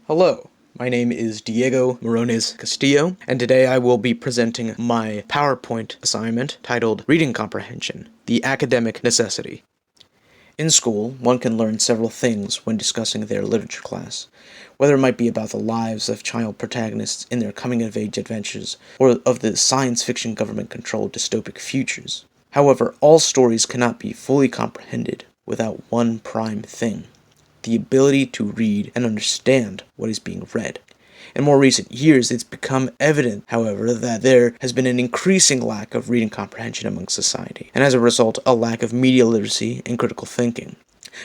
Hello, my name is Diego Morones-Castillo, and today I will be presenting my PowerPoint assignment titled Reading Comprehension, the Academic Necessity. In school, one can learn several things when discussing their literature class, whether it might be about the lives of child protagonists in their coming-of-age adventures, or of the science fiction government-controlled dystopic futures. However, all stories cannot be fully comprehended without one prime thing: the ability to read and understand what is being read. In more recent years, it's become evident, however, that there has been an increasing lack of reading comprehension among society, and as a result, a lack of media literacy and critical thinking.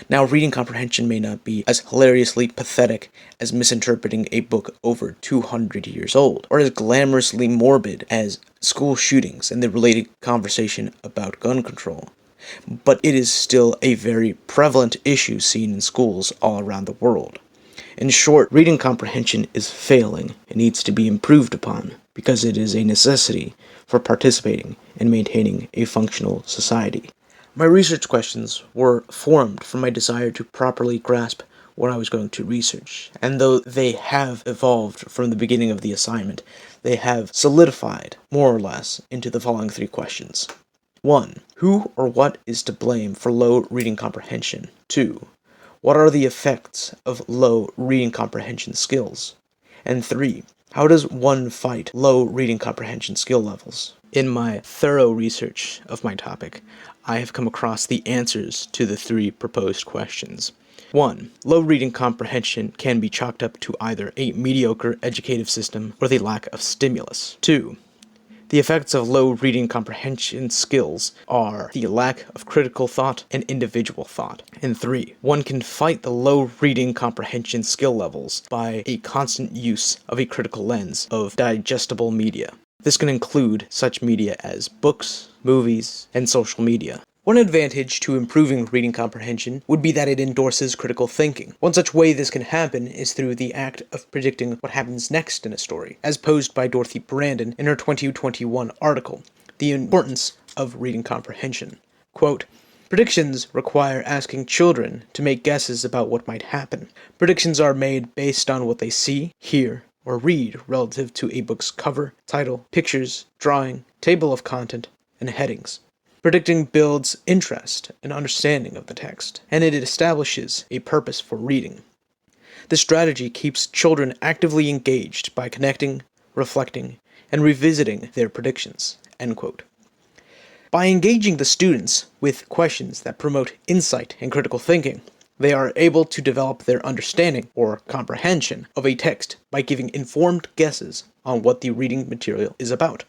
Now, reading comprehension may not be as hilariously pathetic as misinterpreting a book over 200 years old, or as glamorously morbid as school shootings and the related conversation about gun control. But it is still a very prevalent issue seen in schools all around the world. In short, reading comprehension is failing and needs to be improved upon because it is a necessity for participating and maintaining a functional society. My research questions were formed from my desire to properly grasp what I was going to research, and though they have evolved from the beginning of the assignment, they have solidified, more or less, into the following three questions. 1. Who or what is to blame for low reading comprehension? 2. What are the effects of low reading comprehension skills? And 3. How does one fight low reading comprehension skill levels? In my thorough research of my topic, I have come across the answers to the three proposed questions. 1. Low reading comprehension can be chalked up to either a mediocre educative system or the lack of stimulus. 2. The effects of low reading comprehension skills are the lack of critical thought and individual thought. And 3. One can fight the low reading comprehension skill levels by a constant use of a critical lens of digestible media. This can include such media as books, movies, and social media. One advantage to improving reading comprehension would be that it endorses critical thinking. One such way this can happen is through the act of predicting what happens next in a story, as posed by Dorothy Brandon in her 2021 article, The Importance of Reading Comprehension. Quote, "Predictions require asking children to make guesses about what might happen. Predictions are made based on what they see, hear, or read relative to a book's cover, title, pictures, drawing, table of content, and headings. Predicting builds interest and understanding of the text, and it establishes a purpose for reading. This strategy keeps children actively engaged by connecting, reflecting, and revisiting their predictions." End quote. By engaging the students with questions that promote insight and critical thinking, they are able to develop their understanding or comprehension of a text by giving informed guesses on what the reading material is about.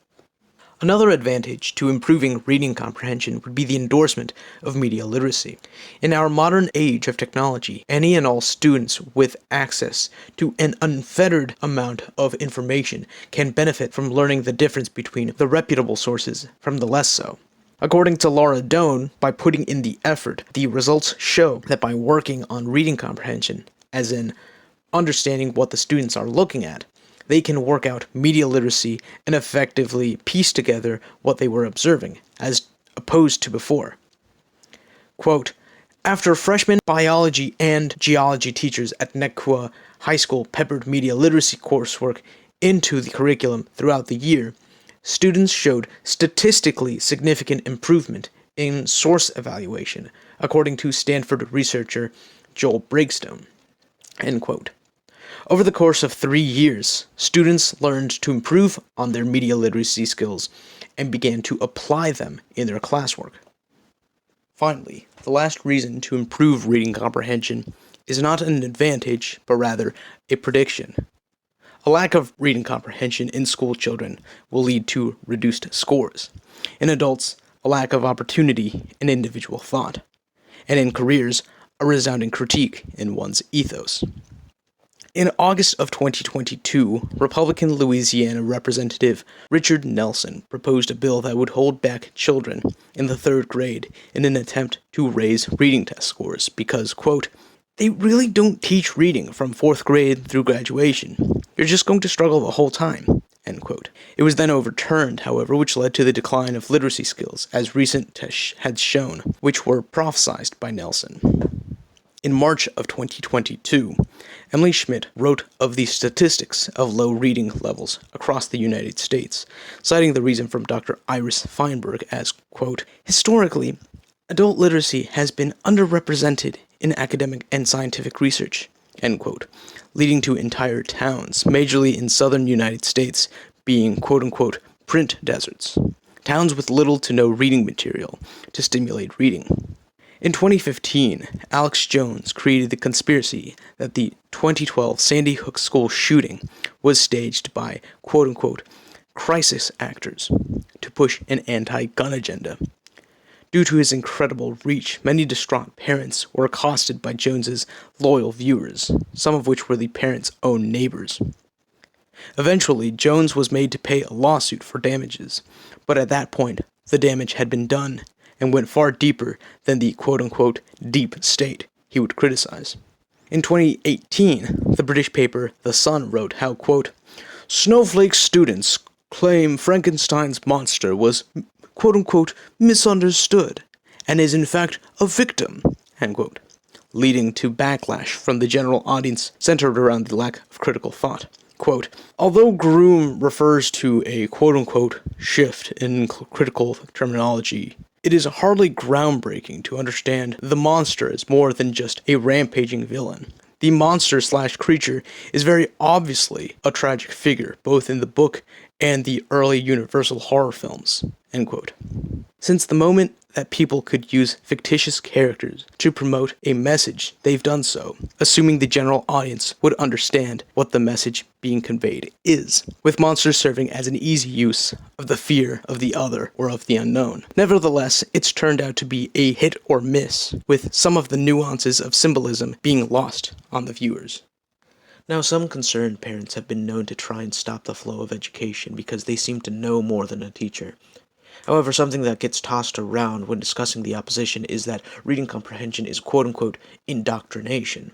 Another advantage to improving reading comprehension would be the endorsement of media literacy. In our modern age of technology, any and all students with access to an unfettered amount of information can benefit from learning the difference between the reputable sources from the less so. According to Laura Doan, by putting in the effort, the results show that by working on reading comprehension, as in understanding what the students are looking at, they can work out media literacy and effectively piece together what they were observing, as opposed to before. Quote, "After freshman biology and geology teachers at Nekua High School peppered media literacy coursework into the curriculum throughout the year, students showed statistically significant improvement in source evaluation, according to Stanford researcher Joel Breakstone." End quote. Over the course of 3 years, students learned to improve on their media literacy skills and began to apply them in their classwork. Finally, the last reason to improve reading comprehension is not an advantage, but rather a prediction. A lack of reading comprehension in school children will lead to reduced scores. In adults, a lack of opportunity and individual thought. And in careers, a resounding critique in one's ethos. In August of 2022, Republican Louisiana Representative Richard Nelson proposed a bill that would hold back children in the 3rd grade in an attempt to raise reading test scores because, quote, "They really don't teach reading from 4th grade through graduation. You're just going to struggle the whole time." End quote. It was then overturned, however, which led to the decline of literacy skills, as recent tests had shown, which were prophesized by Nelson. In March of 2022, Emily Schmidt wrote of the statistics of low reading levels across the United States, citing the reason from Dr. Iris Feinberg as, quote, "Historically, adult literacy has been underrepresented in academic and scientific research," end quote, leading to entire towns, majorly in southern United States, being, quote-unquote, print deserts, towns with little to no reading material to stimulate reading. In 2015, Alex Jones created the conspiracy that the 2012 Sandy Hook school shooting was staged by, quote-unquote, crisis actors to push an anti-gun agenda. Due to his incredible reach, many distraught parents were accosted by Jones's loyal viewers, some of which were the parents' own neighbors. Eventually, Jones was made to pay a lawsuit for damages, but at that point, the damage had been done and went far deeper than the quote-unquote deep state he would criticize. In 2018, the British paper The Sun wrote how, quote, "Snowflake students claim Frankenstein's monster was, quote-unquote, misunderstood and is in fact a victim," end quote, leading to backlash from the general audience centered around the lack of critical thought. Quote, "Although Groom refers to a quote-unquote shift in critical terminology, it is hardly groundbreaking to understand the monster as more than just a rampaging villain. The monster/creature is very obviously a tragic figure, both in the book and the early Universal horror films," end quote. Since the moment that people could use fictitious characters to promote a message, they've done so, assuming the general audience would understand what the message being conveyed is, with monsters serving as an easy use of the fear of the other or of the unknown. Nevertheless, it's turned out to be a hit or miss, with some of the nuances of symbolism being lost on the viewers. Now, some concerned parents have been known to try and stop the flow of education because they seem to know more than a teacher. However, something that gets tossed around when discussing the opposition is that reading comprehension is quote-unquote indoctrination.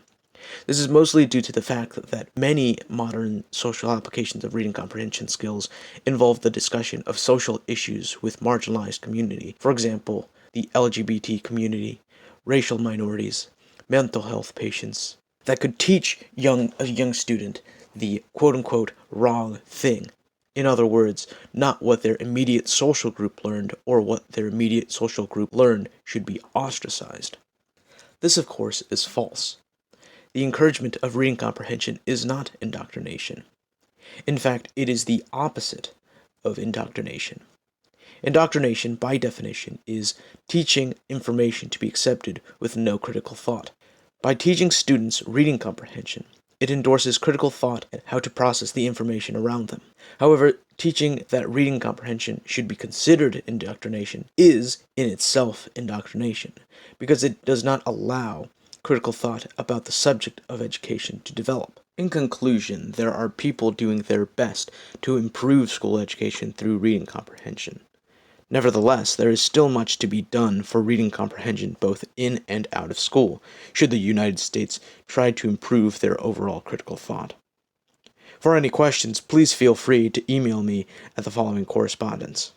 This is mostly due to the fact that many modern social applications of reading comprehension skills involve the discussion of social issues with marginalized community, for example, the LGBT community, racial minorities, mental health patients, that could teach a young student the quote-unquote wrong thing. In other words, not what their immediate social group learned or what their immediate social group learned should be ostracized. This, of course, is false. The encouragement of reading comprehension is not indoctrination. In fact, it is the opposite of indoctrination. Indoctrination, by definition, is teaching information to be accepted with no critical thought. By teaching students reading comprehension, it endorses critical thought and how to process the information around them. However, teaching that reading comprehension should be considered indoctrination is, in itself, indoctrination, because it does not allow critical thought about the subject of education to develop. In conclusion, there are people doing their best to improve school education through reading comprehension. Nevertheless, there is still much to be done for reading comprehension both in and out of school, should the United States try to improve their overall critical thought. For any questions, please feel free to email me at the following correspondence.